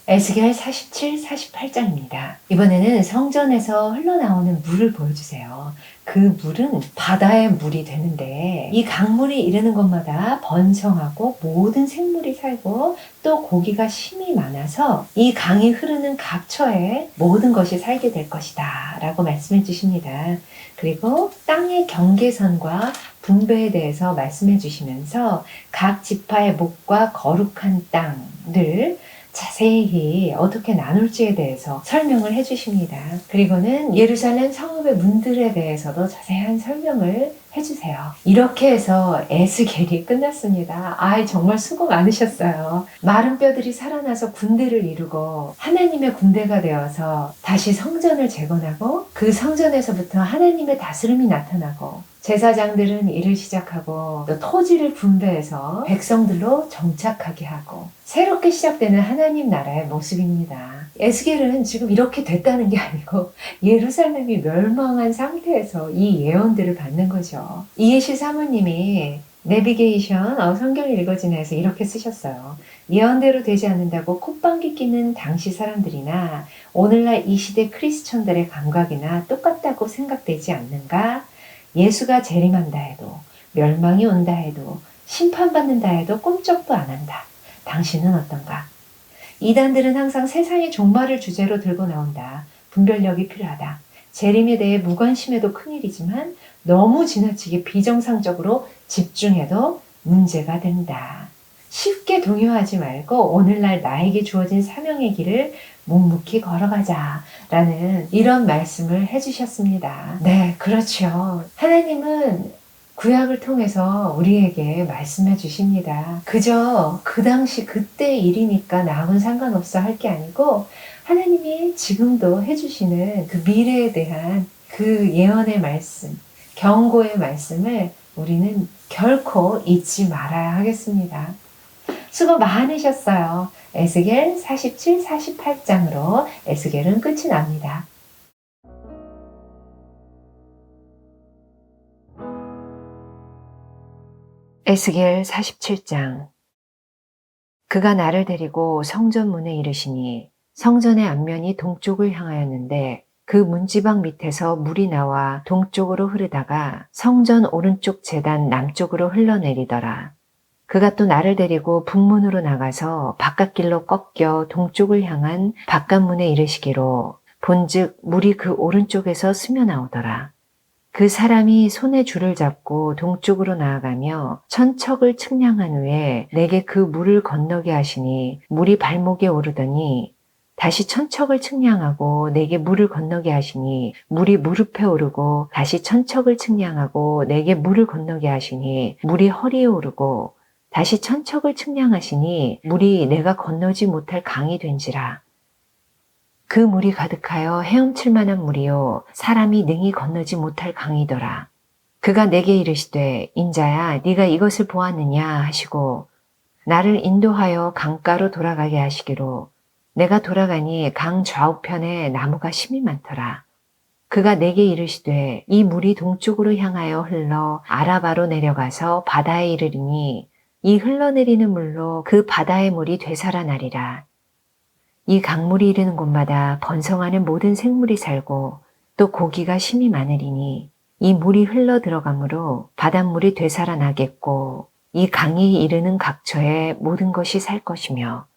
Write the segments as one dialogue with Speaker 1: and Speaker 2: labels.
Speaker 1: 에스겔 47, 48장입니다. 이번에는 성전에서 흘러나오는 물을 보여주세요. 그 물은 바다의 물이 되는데 이 강물이 이르는 곳마다 번성하고 모든 생물이 살고 또 고기가 심이 많아서 이 강이 흐르는 각처에 모든 것이 살게 될 것이다 라고 말씀해 주십니다. 그리고 땅의 경계선과 분배에 대해서 말씀해 주시면서 각 지파의 목과 거룩한 땅을 자세히 어떻게 나눌지에 대해서 설명을 해주십니다. 그리고는 예루살렘 성읍의 문들에 대해서도 자세한 설명을 해주세요. 이렇게 해서 에스겔이 끝났습니다. 정말 수고 많으셨어요. 마른 뼈들이 살아나서 군대를 이루고 하나님의 군대가 되어서 다시 성전을 재건하고 그 성전에서부터 하나님의 다스림이 나타나고 제사장들은 일을 시작하고 또 토지를 분배해서 백성들로 정착하게 하고 새롭게 시작되는 하나님 나라의 모습입니다. 에스겔은 지금 이렇게 됐다는 게 아니고 예루살렘이 멸망한 상태에서 이 예언들을 받는 거죠. 이해실 사모님이 내비게이션 성경 읽어지나에서 이렇게 쓰셨어요. 예언대로 되지 않는다고 콧방귀 뀌는 당시 사람들이나 오늘날 이 시대 크리스천들의 감각이나 똑같다고 생각되지 않는가? 예수가 재림한다 해도 멸망이 온다 해도 심판받는다 해도 꿈쩍도 안 한다. 당신은 어떤가? 이단들은 항상 세상의 종말을 주제로 들고 나온다. 분별력이 필요하다. 재림에 대해 무관심해도 큰일이지만 너무 지나치게 비정상적으로 집중해도 문제가 된다. 쉽게 동요하지 말고 오늘날 나에게 주어진 사명의 길을 묵묵히 걸어가자 라는 이런 말씀을 해주셨습니다. 네, 그렇죠. 하나님은 구약을 통해서 우리에게 말씀해 주십니다. 그저 그 당시 그때 일이니까 남은 상관없어 할 게 아니고 하나님이 지금도 해주시는 그 미래에 대한 그 예언의 말씀, 경고의 말씀을 우리는 결코 잊지 말아야 하겠습니다. 수고 많으셨어요. 에스겔 47, 48장으로 에스겔은 끝이 납니다. 에스겔 47장. 그가 나를 데리고 성전 문에 이르시니 성전의 앞면이 동쪽을 향하였는데 그 문지방 밑에서 물이 나와 동쪽으로 흐르다가 성전 오른쪽 제단 남쪽으로 흘러내리더라. 그가 또 나를 데리고 북문으로 나가서 바깥길로 꺾여 동쪽을 향한 바깥문에 이르시기로 본즉 물이 그 오른쪽에서 스며 나오더라. 그 사람이 손에 줄을 잡고 동쪽으로 나아가며 천척을 측량한 후에 내게 그 물을 건너게 하시니 물이 발목에 오르더니 다시 천척을 측량하고 내게 물을 건너게 하시니 물이 무릎에 오르고 다시 천척을 측량하고 내게 물을 건너게 하시니 물이 허리에 오르고 다시 천척을 측량하시니 물이 내가 건너지 못할 강이 된지라. 그 물이 가득하여 헤엄칠 만한 물이요 사람이 능히 건너지 못할 강이더라. 그가 내게 이르시되 인자야 네가 이것을 보았느냐 하시고 나를 인도하여 강가로 돌아가게 하시기로 내가 돌아가니 강 좌우편에 나무가 심이 많더라. 그가 내게 이르시되 이 물이 동쪽으로 향하여 흘러 아라바로 내려가서 바다에 이르리니 이 흘러내리는 물로 그 바다의 물이 되살아나리라. 이 강물이 이르는 곳마다 번성하는 모든 생물이 살고 또 고기가 심이 많으리니 이 물이 흘러 들어가므로 바닷물이 되살아나겠고 이 강이 이르는 각처에 모든 것이 살 것이며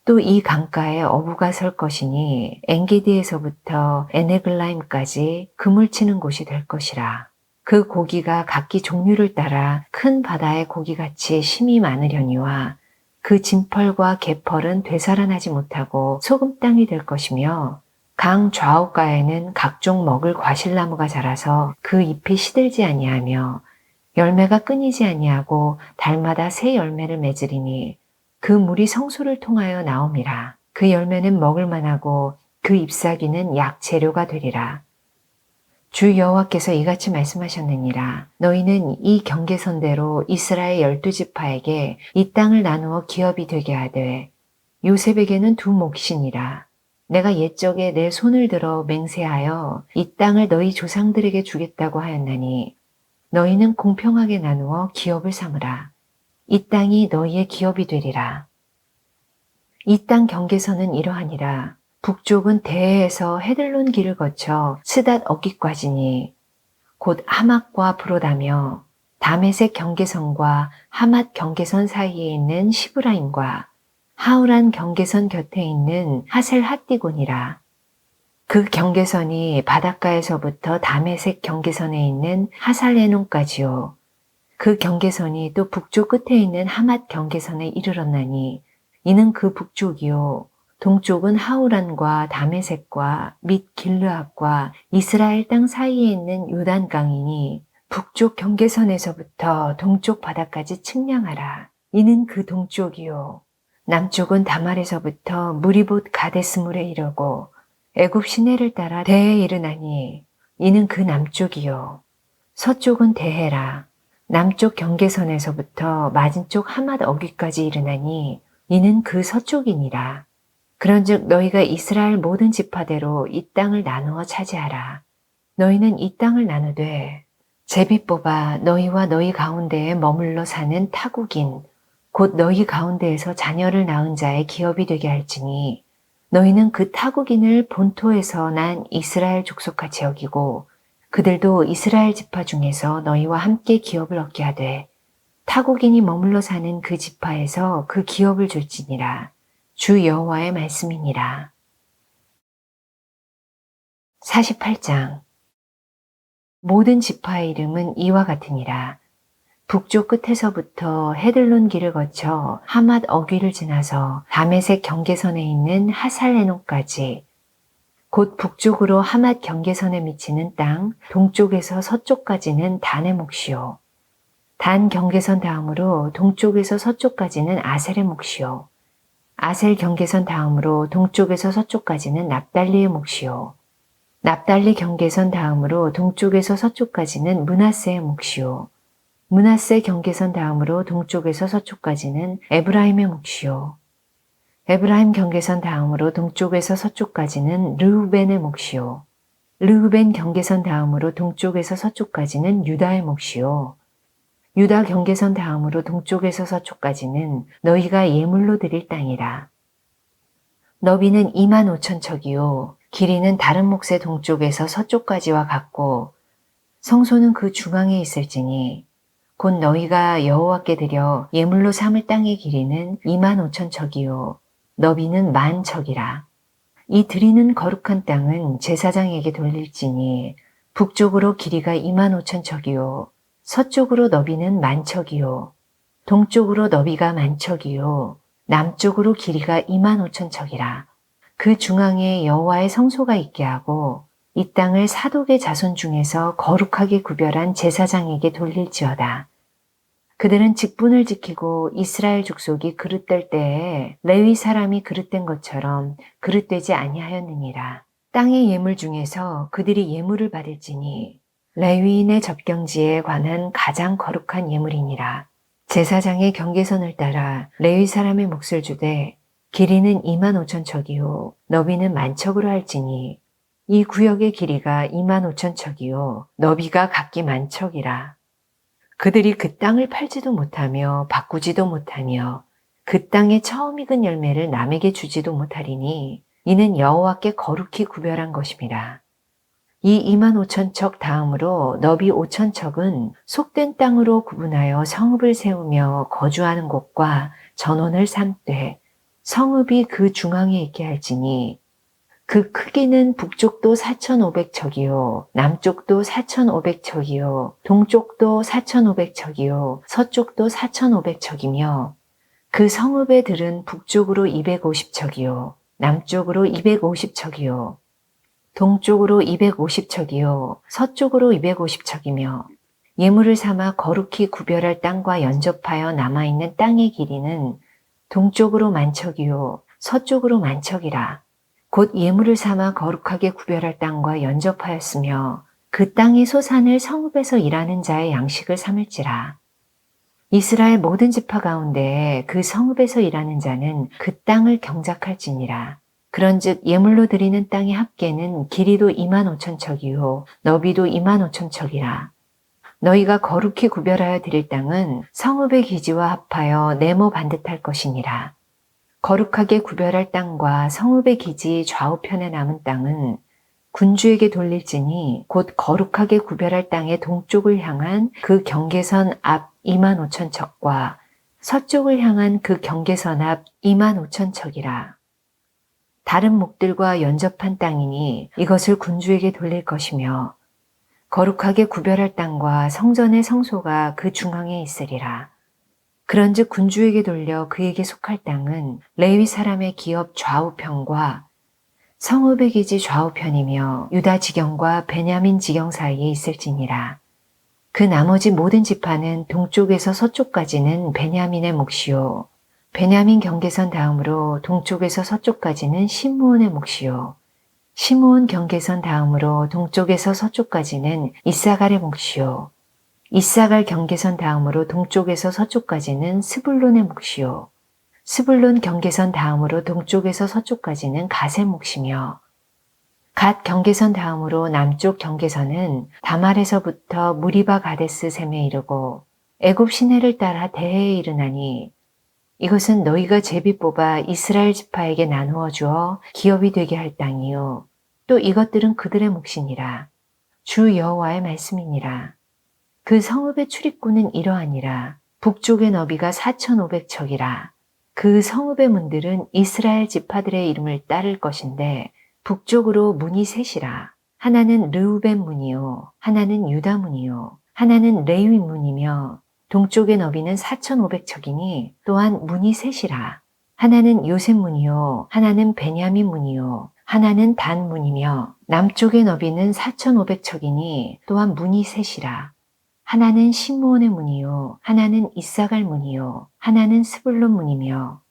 Speaker 1: 또 이 강가에 어부가 설 것이니 엔게디에서부터 에네글라임까지 그물 치는 곳이 될 것이라. 그 고기가 각기 종류를 따라 큰 바다의 고기같이 심이 많으려니와 그 진펄과 개펄은 되살아나지 못하고 소금 땅이 될 것이며 강 좌우가에는 각종 먹을 과실나무가 자라서 그 잎이 시들지 아니하며 열매가 끊이지 아니하고 달마다 새 열매를 맺으리니 그 물이 성소를 통하여 나옴이라. 그 열매는 먹을 만하고 그 잎사귀는 약 재료가 되리라. 주 여호와께서 이같이 말씀하셨느니라. 너희는 이 경계선대로 이스라엘 12지파에게 이 땅을 나누어 기업이 되게 하되 요셉에게는 두 몫이니라. 내가 옛적에 내 손을 들어 맹세하여 이 땅을 너희 조상들에게 주겠다고 하였나니 너희는 공평하게 나누어 기업을 삼으라. 이 땅이 너희의 기업이 되리라. 이 땅 경계선은 이러하니라. 북쪽은 대해에서 헤들론 길을 거쳐 스닷 어깃까지니 곧 하맛과 브로다며 다메섹 경계선과 하맛 경계선 사이에 있는 시브라임과 하우란 경계선 곁에 있는 하셀 핫디곤이라. 그 경계선이 바닷가에서부터 다메섹 경계선에 있는 하살레논까지요. 그 경계선이 또 북쪽 끝에 있는 하맛 경계선에 이르렀나니 이는 그 북쪽이요. 동쪽은 하우란과 다메섹과 및 길르앗과 이스라엘 땅 사이에 있는 요단강이니 북쪽 경계선에서부터 동쪽 바다까지 측량하라. 이는 그 동쪽이요. 남쪽은 다말에서부터 무리봇 가데스물에 이르고 애굽 시내를 따라 대에 이르나니 이는 그 남쪽이요. 서쪽은 대해라. 남쪽 경계선에서부터 맞은쪽 하맛 어귀까지 이르나니 이는 그 서쪽이니라. 그런즉 너희가 이스라엘 모든 지파대로 이 땅을 나누어 차지하라. 너희는 이 땅을 나누되 제비 뽑아 너희와 너희 가운데에 머물러 사는 타국인 곧 너희 가운데에서 자녀를 낳은 자의 기업이 되게 할지니 너희는 그 타국인을 본토에서 난 이스라엘 족속같이 여기고 그들도 이스라엘 지파 중에서 너희와 함께 기업을 얻게 하되 타국인이 머물러 사는 그 지파에서 그 기업을 줄지니라. 주 여호와의 말씀이니라. 48장 모든 지파의 이름은 이와 같으니라. 북쪽 끝에서부터 헤들론 길을 거쳐 하맛 어귀를 지나서 다메섹 경계선에 있는 하살레논까지 곧 북쪽으로 하맛 경계선에 미치는 땅 동쪽에서 서쪽까지는 단의 몫이요. 단 경계선 다음으로 동쪽에서 서쪽까지는 아셀의 몫이요. 아셀 경계선 다음으로 동쪽에서 서쪽까지는 납달리의 몫이요. 납달리 경계선 다음으로 동쪽에서 서쪽까지는 므낫세의 몫이요. 므낫세 경계선 다음으로 동쪽에서 서쪽까지는 에브라임의 몫이요. 에브라임 경계선 다음으로 동쪽에서 서쪽까지는 르우벤의 몫이요. 르우벤 경계선 다음으로 동쪽에서 서쪽까지는 유다의 몫이요. 유다 경계선 다음으로 동쪽에서 서쪽까지는 너희가 예물로 드릴 땅이라. 너비는 25,000척이요. 길이는 다른 몫의 동쪽에서 서쪽까지와 같고 성소는 그 중앙에 있을지니 곧 너희가 여호와께 드려 예물로 삼을 땅의 길이는 25,000척이요. 너비는 10,000척이라. 이 드리는 거룩한 땅은 제사장에게 돌릴지니 북쪽으로 길이가 25,000척이요. 서쪽으로 너비는 10,000척이요. 동쪽으로 너비가 10,000척이요. 남쪽으로 길이가 25,000척이라. 그 중앙에 여호와의 성소가 있게 하고 이 땅을 사독의 자손 중에서 거룩하게 구별한 제사장에게 돌릴지어다. 그들은 직분을 지키고 이스라엘 족속이 그릇될 때에 레위 사람이 그릇된 것처럼 그릇되지 아니하였느니라. 땅의 예물 중에서 그들이 예물을 받을지니 레위인의 접경지에 관한 가장 거룩한 예물이니라. 제사장의 경계선을 따라 레위 사람의 몫을 주되 길이는 25,000척이요 너비는 10,000척으로 할지니 이 구역의 길이가 25,000척이요 너비가 각기 10,000척이라. 그들이 그 땅을 팔지도 못하며 바꾸지도 못하며 그 땅의 처음 익은 열매를 남에게 주지도 못하리니 이는 여호와께 거룩히 구별한 것임이라. 이 25,000척 다음으로 너비 5,000척은 속된 땅으로 구분하여 성읍을 세우며 거주하는 곳과 전원을 삼되 성읍이 그 중앙에 있게 할지니 그 크기는 북쪽도 4,500척이요 남쪽도 4,500척이요 동쪽도 4,500척이요 서쪽도 4,500척이며 그 성읍의 들은 북쪽으로 250척이요 남쪽으로 250척이요 동쪽으로 250척이요 서쪽으로 250척이며 예물을 삼아 거룩히 구별할 땅과 연접하여 남아있는 땅의 길이는 동쪽으로 10,000척이요 서쪽으로 10,000척이라. 곧 예물을 삼아 거룩하게 구별할 땅과 연접하였으며 그 땅의 소산을 성읍에서 일하는 자의 양식을 삼을지라. 이스라엘 모든 지파 가운데 그 성읍에서 일하는 자는 그 땅을 경작할지니라. 그런즉 예물로 드리는 땅의 합계는 길이도 25,000척이요 너비도 25,000척이라. 너희가 거룩히 구별하여 드릴 땅은 성읍의 기지와 합하여 네모 반듯할 것이니라. 거룩하게 구별할 땅과 성읍의 기지 좌우편에 남은 땅은 군주에게 돌릴지니 곧 거룩하게 구별할 땅의 동쪽을 향한 그 경계선 앞 25,000척과 서쪽을 향한 그 경계선 앞 25,000척이라. 다른 목들과 연접한 땅이니 이것을 군주에게 돌릴 것이며 거룩하게 구별할 땅과 성전의 성소가 그 중앙에 있으리라. 그런즉 군주에게 돌려 그에게 속할 땅은 레위 사람의 기업 좌우편과 성읍의 기지 좌우편이며 유다 지경과 베냐민 지경 사이에 있을지니라. 그 나머지 모든 지파는 동쪽에서 서쪽까지는 베냐민의 몫이요 베냐민 경계선 다음으로 동쪽에서 서쪽까지는 시므온의 몫이요 시므온 경계선 다음으로 동쪽에서 서쪽까지는 이사갈의 몫이요 이사갈 경계선 다음으로 동쪽에서 서쪽까지는 스불론의 몫이요 스불론 경계선 다음으로 동쪽에서 서쪽까지는 갓의 몫이며 갓 경계선 다음으로 남쪽 경계선은 다말에서부터 무리바 가데스 셈에 이르고 애굽 시내를 따라 대해에 이르나니 이것은 너희가 제비 뽑아 이스라엘 지파에게 나누어 주어 기업이 되게 할 땅이요 또 이것들은 그들의 몫이니라. 주 여호와의 말씀이니라. 그 성읍의 출입구는 이러하니라. 북쪽의 너비가 4,500척이라. 그 성읍의 문들은 이스라엘 지파들의 이름을 따를 것인데 북쪽으로 문이 셋이라. 하나는 르우벤 문이요 하나는 유다 문이요 하나는 레위 문이며 동쪽의 너비는 4,500척이니 또한 문이 셋이라. 하나는 요셉 문이요 하나는 베냐민 문이요 하나는 단 문이며 남쪽의 너비는 4,500척이니 또한 문이 셋이라. 하나는 시므온의 문이요 하나는 이사갈 문이요 하나는 스불론 문이며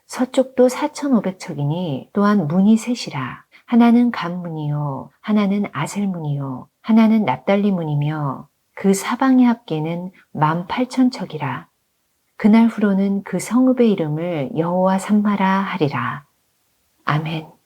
Speaker 1: 서쪽도 4,500척이니 또한 문이 셋이라. 하나는 갓 문이요 하나는 아셀 문이요 하나는 납달리 문이며 그 사방의 합계는 18,000척이라. 그날 후로는 그 성읍의 이름을 여호와 삼마라 하리라. 아멘.